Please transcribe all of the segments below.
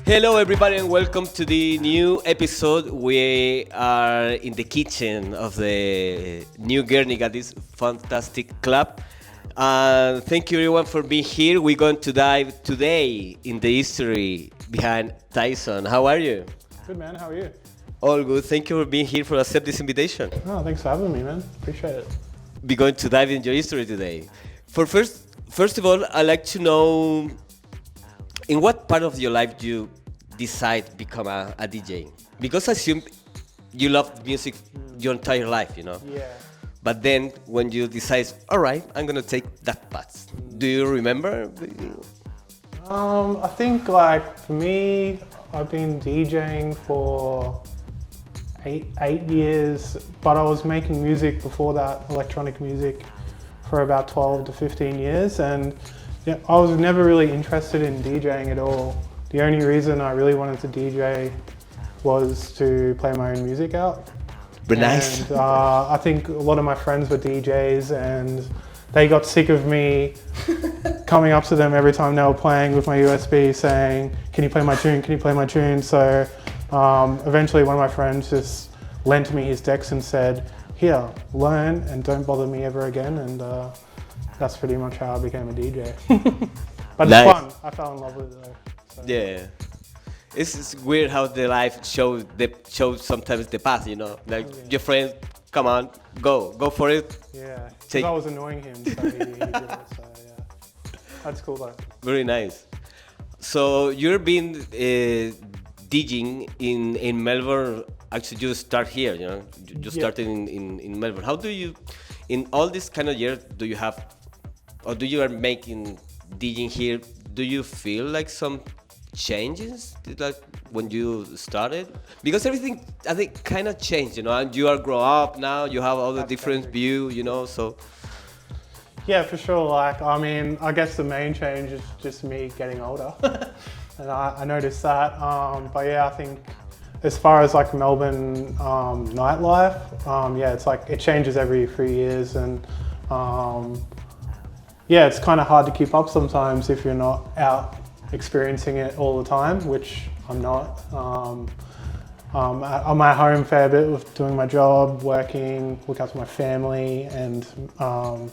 Hello, everybody, and welcome to the new episode. We are in the kitchen of the new Guernica, this fantastic club. Thank you, everyone, for being here. We're going to dive today in the history behind TYSON. How are you? Good, man. How are you? All good. Thank you for being here for accept this invitation. Oh, thanks for having me, man. Appreciate it. We're going to dive into your history today. First of all, I'd like to know in what part of your life do you decide to become a DJ? Because I assume you loved music your entire life, you know? Yeah. But then when you decide, all right, I'm going to take that path. Do you remember? I think like for me, I've been DJing for eight years, but I was making music before that, electronic music, for about 12 to 15 years. And yeah, I was never really interested in DJing at all. The only reason I really wanted to DJ was to play my own music out. But nice. And I think a lot of my friends were DJs and they got sick of me coming up to them every time they were playing with my USB saying, can you play my tune, can you play my tune? So eventually one of my friends just lent me his decks and said, here, learn and don't bother me ever again. And that's pretty much how I became a DJ. But nice. It's fun. I fell in love with it though. So. Yeah. It's weird how the life shows sometimes the path, you know? Like your friend, come on, go for it. Yeah, because I was annoying him, so he did it, so yeah. That's cool though. Very nice. So you've been DJing in Melbourne. Actually, you start here, you know? You started in Melbourne. How do you, in all this kind of years, do you have, or do you are making DJing here, do you feel like some changes like when you started? Because everything I think kind of changed, you know, and you are grow up now, you have all the different view, you know, so yeah, for sure. Like, I mean, I guess the main change is just me getting older. And I noticed that, but yeah, I think as far as like Melbourne nightlife, yeah, it's like it changes every few years, and yeah, it's kind of hard to keep up sometimes if you're not out experiencing it all the time, which I'm not. I'm at home a fair bit with doing my job, working, look after my family, and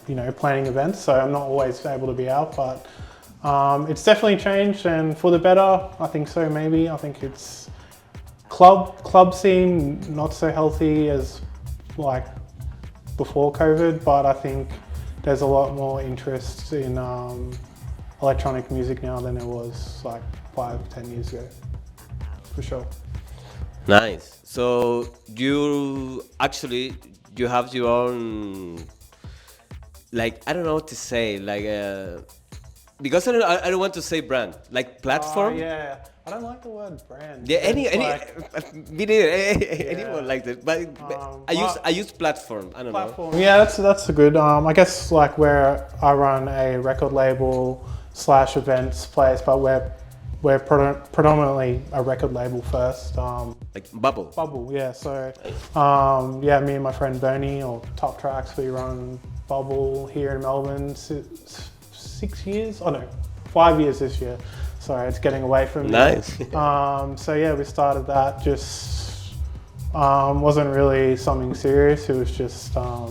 you know, planning events. So I'm not always able to be out, but it's definitely changed, and for the better. I think so. Maybe I think it's club scene not so healthy as like before COVID, but I think there's a lot more interest in electronic music now than it was like 5-10 years ago, for sure. nice. So you have your own, like, I don't know what to say, like because I don't want to say brand, like platform. Yeah, I don't like the word brand. Yeah, Yeah. anyone like that, but I use platform. I don't know. Yeah, that's a good. I guess like where I run a record label / events place, but we're predominantly a record label first. Like Bubble. Bubble, yeah. So yeah, me and my friend Bernie, or Top Tracks, we run Bubble here in Melbourne. 6 years? Oh no, 5 years this year. Sorry, it's getting away from me. Nice. So yeah, we started that. Just wasn't really something serious. It was just I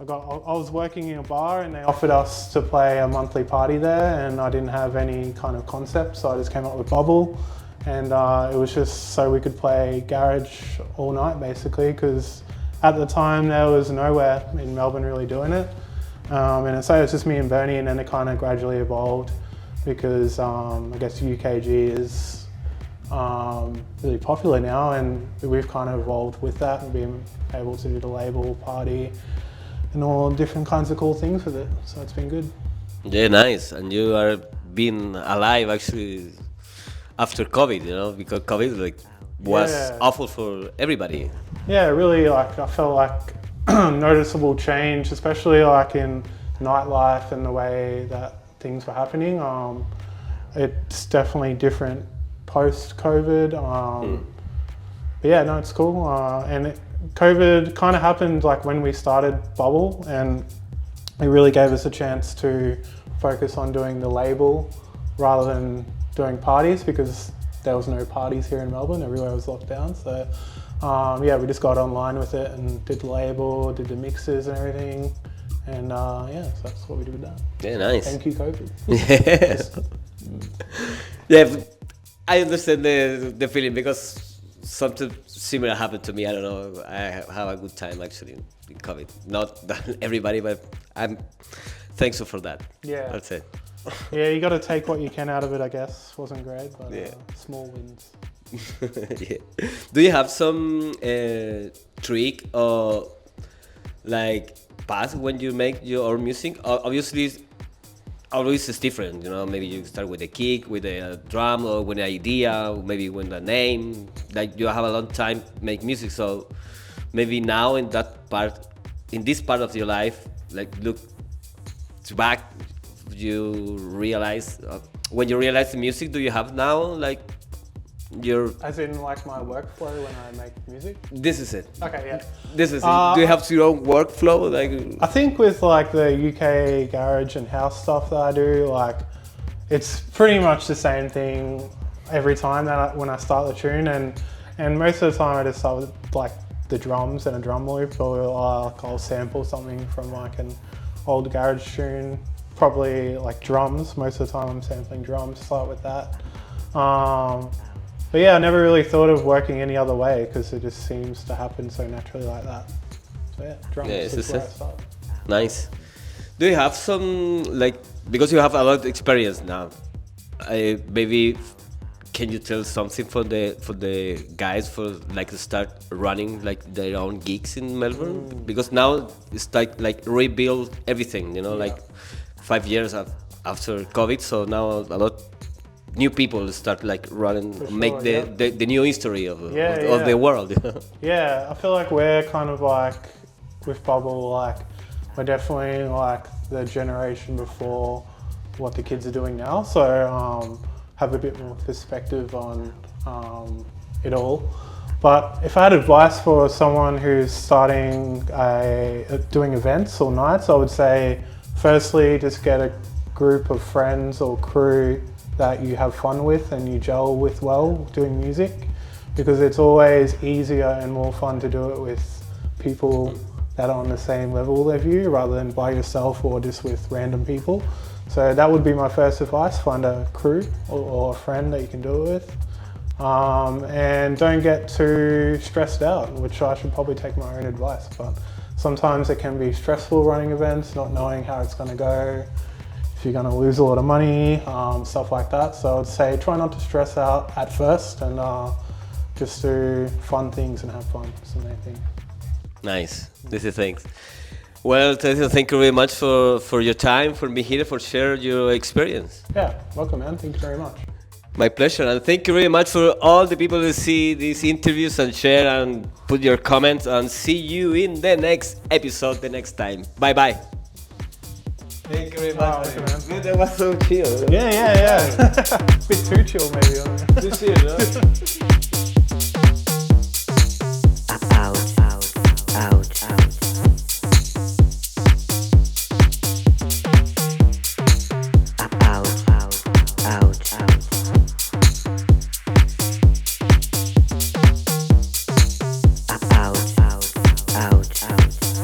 was working in a bar and they offered us to play a monthly party there, and I didn't have any kind of concept, so I just came up with Bubble, and it was just so we could play garage all night basically, because at the time there was nowhere in Melbourne really doing it. And so it was just me and Bernie, and then it kind of gradually evolved because I guess UKG is really popular now, and we've kind of evolved with that and been able to do the label party and all different kinds of cool things with it. So it's been good. Yeah, nice. And you are being alive actually after COVID, you know, because COVID was awful for everybody. Yeah, really, I felt like noticeable change, especially like in nightlife and the way that things were happening. It's definitely different post-COVID. But yeah, no, it's cool. COVID kind of happened like when we started Bubble, and it really gave us a chance to focus on doing the label rather than doing parties, because there was no parties here in Melbourne. Everywhere was locked down. So yeah, we just got online with it and did the label, did the mixes and everything. And yeah, so that's what we did with that. Yeah, nice. Thank you, COVID. Yes. Yeah, I understand the feeling, because something similar happened to me. I don't know. I have a good time actually in COVID. Not that everybody, but I'm thankful for that. Yeah. That's it. Yeah, you got to take what you can out of it, I guess. Wasn't great, but Yeah. small wins. Yeah. Do you have some trick or like path when you make your own music? Obviously, always is different. You know, maybe you start with a kick, with a drum, or with an idea, or maybe with a name. Like you have a long time make music, so maybe now in that part, in this part of your life, like look back, you realize when you realize the music, do you have now like your? As in like my workflow when I make music? This is it. Okay, yeah. This is it. Do you have your own workflow? Like I think with like the UK garage and house stuff that I do, like it's pretty much the same thing every time that when I start the tune, and most of the time I just start with like the drums and a drum loop, or like I'll sample something from like an old garage tune, probably like drums. Most of the time I'm sampling drums, start with that. But yeah, I never really thought of working any other way, because it just seems to happen so naturally like that. So yeah, drums is where I start. Nice. Do you have some, like, because you have a lot of experience now, maybe can you tell something for the guys for like to start running like their own gigs in Melbourne? Because now it's like rebuild everything, you know, like 5 years after COVID, so now a lot new people start like running, For make sure, the new history of Yeah. the world. Yeah, I feel like we're kind of like, with Bubble, like we're definitely like the generation before what the kids are doing now, so have a bit more perspective on it all. But if I had advice for someone who's starting doing events or nights, I would say firstly just get a group of friends or crew that you have fun with and you gel with well doing music, because it's always easier and more fun to do it with people that are on the same level as you rather than by yourself or just with random people. So that would be my first advice: find a crew or a friend that you can do it with, and don't get too stressed out, which I should probably take my own advice, but sometimes it can be stressful running events, not knowing how it's going to go, if you're going to lose a lot of money, stuff like that. So I'd say try not to stress out at first, and just do fun things and have fun. That's the main thing. Nice. This is thanks. Well, Tyson, thank you very much for your time, for being here, for sharing your experience. Yeah, welcome, man. Thank you very much. My pleasure, and thank you very much for all the people who see these interviews and share and put your comments, and see you in the next episode the next time. Bye bye. Thank you very much. Man. That was so chill. Yeah. Bit too chill maybe. Too chill, no?